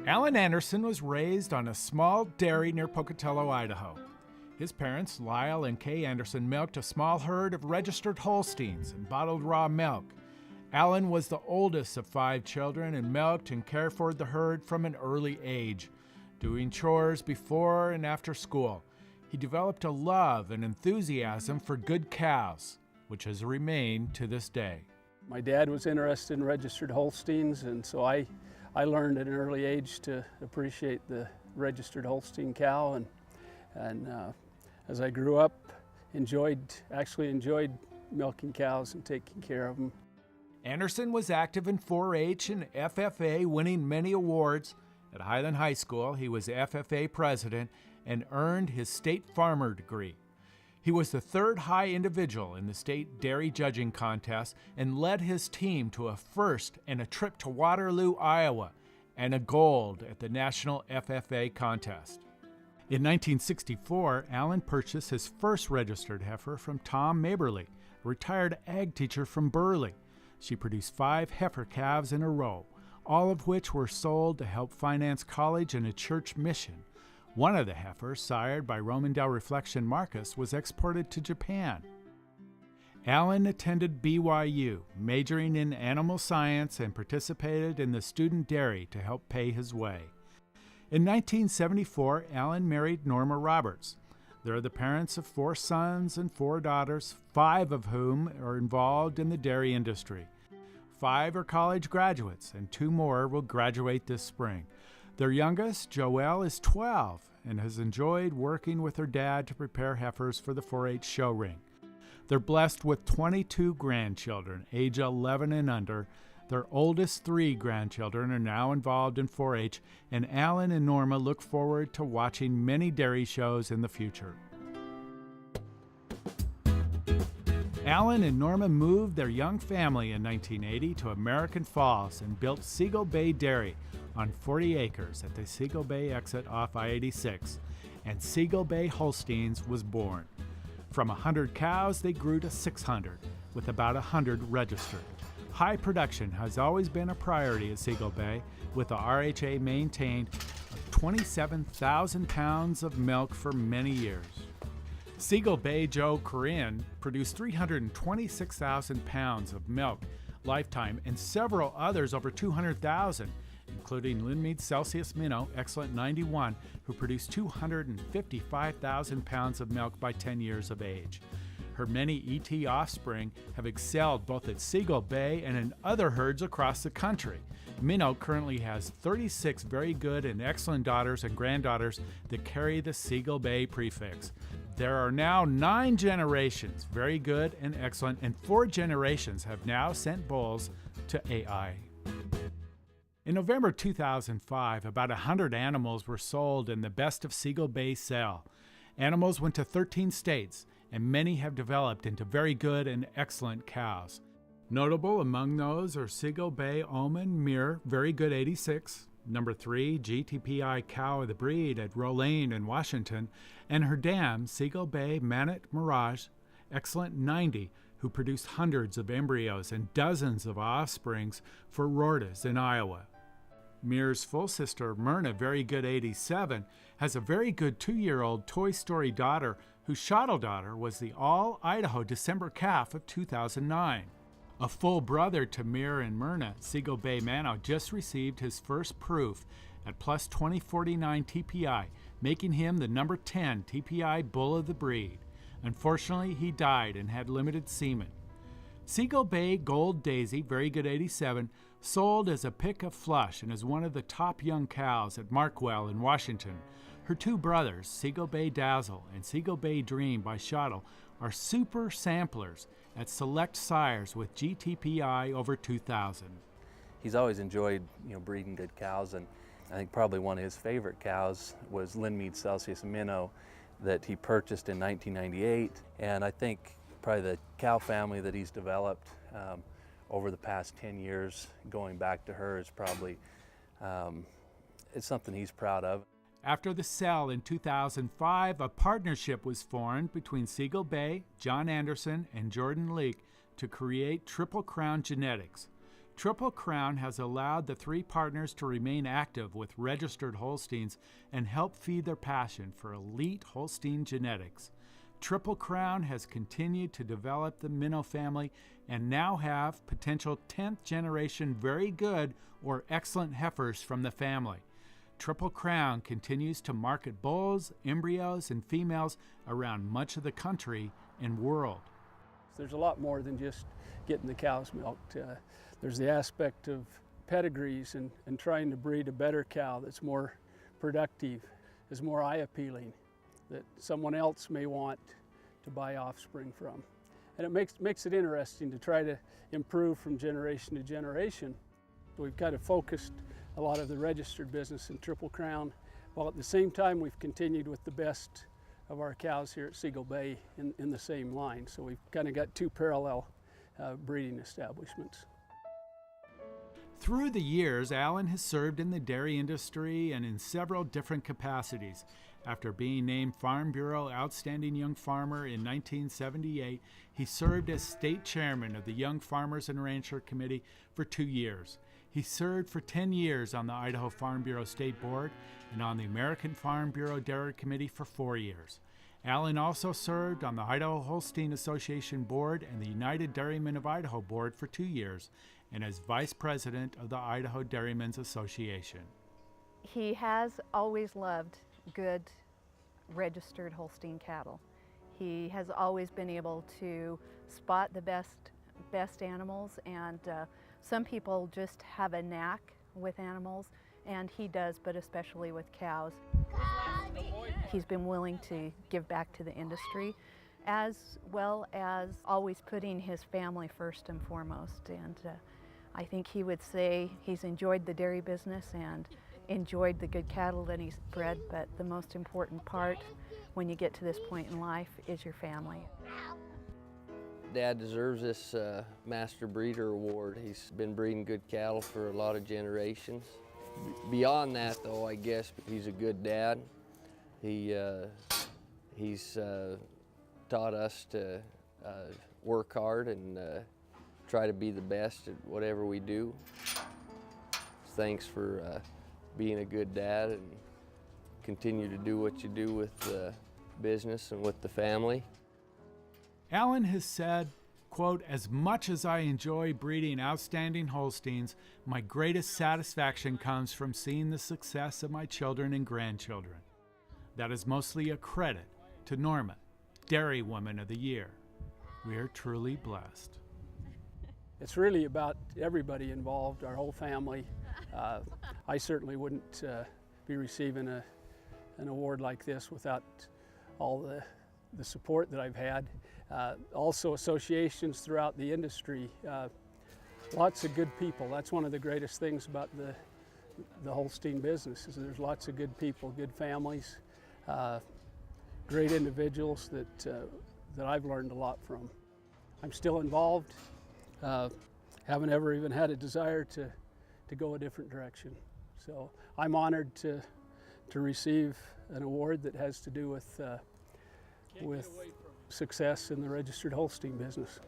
Alan Andersen was raised on a small dairy near Pocatello, Idaho. His parents, Lyle and Kay Andersen, milked a small herd of registered Holsteins and bottled raw milk. Alan was the oldest of 5 children and milked and cared for the herd from an early age, doing chores before and after school. He developed a love and enthusiasm for good cows, which has remained to this day. My dad was interested in registered Holsteins, and so I learned at an early age to appreciate the registered Holstein cow, and as I grew up, actually enjoyed milking cows and taking care of them. Andersen was active in 4-H and FFA, winning many awards. At Highland High School, he was FFA president and earned his state farmer degree. He was the 3rd high individual in the state dairy judging contest and led his team to a first and a trip to Waterloo, Iowa, and a gold at the National FFA contest. In 1964, Alan purchased his first registered heifer from Tom Maberly, a retired ag teacher from Burley. She produced 5 heifer calves in a row, all of which were sold to help finance college and a church mission. One of the heifers, sired by Romandale Reflection Marcus, was exported to Japan. Alan attended BYU, majoring in animal science, and participated in the student dairy to help pay his way. In 1974, Alan married Norma Roberts. They are the parents of 4 sons and 4 daughters, 5 of whom are involved in the dairy industry. 5 are college graduates, and 2 more will graduate this spring. Their youngest, Joelle, is 12 and has enjoyed working with her dad to prepare heifers for the 4-H show ring. They're blessed with 22 grandchildren, age 11 and under. Their oldest 3 grandchildren are now involved in 4-H, and Alan and Norma look forward to watching many dairy shows in the future. Alan and Norma moved their young family in 1980 to American Falls and built Seagull Bay Dairy on 40 acres at the Seagull Bay exit off I-86, and Seagull Bay Holsteins was born. From 100 cows, they grew to 600, with about 100 registered. High production has always been a priority at Seagull Bay, with the RHA maintained 27,000 pounds of milk for many years. Seagull Bay Joe Corinne produced 326,000 pounds of milk lifetime, and several others over 200,000, including Linmead Celsius Minnow Excellent 91, who produced 255,000 pounds of milk by 10 years of age. Her many ET offspring have excelled both at Seagull Bay and in other herds across the country. Minnow currently has 36 very good and excellent daughters and granddaughters that carry the Seagull Bay prefix. There are now 9 generations, very good and excellent, and 4 generations have now sent bulls to AI. In November 2005, about 100 animals were sold in the Best of Seagull Bay sale. Animals went to 13 states, and many have developed into very good and excellent cows. Notable among those are Seagull Bay Almond Mirror, very good 86, number 3 GTPI cow of the breed at Rolane in Washington, and her dam, Seagull Bay Manat Mirage, excellent 90, who produced hundreds of embryos and dozens of offsprings for Rortas in Iowa. Mirror's full sister, Myrna, very good 87, has a very good 2-year-old Toy Story daughter whose shuttle daughter was the All-Idaho December calf of 2009. A full brother to Mirror and Myrna, Seagull Bay Mano, just received his first proof at plus 2049 TPI, making him the number 10 TPI bull of the breed. Unfortunately, he died and had limited semen. Seagull Bay Gold Daisy, very good 87, sold as a pick of flush and is one of the top young cows at Markwell in Washington. Her 2 brothers, Seagull Bay Dazzle and Seagull Bay Dream by Shuttle, are super samplers at select sires with GTPI over 2,000. He's always enjoyed, breeding good cows, and I think probably one of his favorite cows was Linmead Celsius Minnow that he purchased in 1998, and I think probably the cow family that he's developed over the past 10 years, going back to her, is probably it's something he's proud of. After the sale in 2005, a partnership was formed between Seagull Bay, John Andersen, and Jordan Leake to create Triple Crown Genetics. Triple Crown has allowed the three partners to remain active with registered Holsteins and help feed their passion for elite Holstein genetics. Triple Crown has continued to develop the Minnow family and now have potential 10th generation very good or excellent heifers from the family. Triple Crown continues to market bulls, embryos, and females around much of the country and world. There's a lot more than just getting the cows milked. There's the aspect of pedigrees and trying to breed a better cow that's more productive, is more eye appealing, that someone else may want to buy offspring from. And it makes it interesting to try to improve from generation to generation. We've kind of focused a lot of the registered business in Triple Crown, while at the same time we've continued with the best of our cows here at Seagull Bay in the same line. So we've kind of got two parallel breeding establishments. Through the years, Alan has served in the dairy industry and in several different capacities. After being named Farm Bureau Outstanding Young Farmer in 1978, he served as state chairman of the Young Farmers and Rancher Committee for 2 years. He served for 10 years on the Idaho Farm Bureau State Board and on the American Farm Bureau Dairy Committee for 4 years. Alan also served on the Idaho Holstein Association Board and the United Dairymen of Idaho Board for 2 years, and as vice president of the Idaho Dairymen's Association. He has always loved good registered Holstein cattle. He has always been able to spot the best animals, and some people just have a knack with animals, and he does, but especially with cows. He's been willing to give back to the industry, as well as always putting his family first and foremost. And I think he would say he's enjoyed the dairy business and enjoyed the good cattle that he's bred, but the most important part when you get to this point in life is your family. Dad deserves this Master Breeder Award. He's been breeding good cattle for a lot of generations. Beyond that, though, I guess he's a good dad. He's taught us to work hard and try to be the best at whatever we do. Thanks for being a good dad, and continue to do what you do with the business and with the family. Alan has said, quote, "As much as I enjoy breeding outstanding Holsteins, my greatest satisfaction comes from seeing the success of my children and grandchildren. That is mostly a credit to Norma, Dairy Woman of the Year. We are truly blessed." It's really about everybody involved, our whole family. I certainly wouldn't be receiving an award like this without all the support that I've had. Also associations throughout the industry. Lots of good people. That's one of the greatest things about the Holstein business, is there's lots of good people, good families, great individuals that I've learned a lot from. I'm still involved. Haven't ever even had a desire to go a different direction. So I'm honored to receive an award that has to do with success in the registered Holstein business.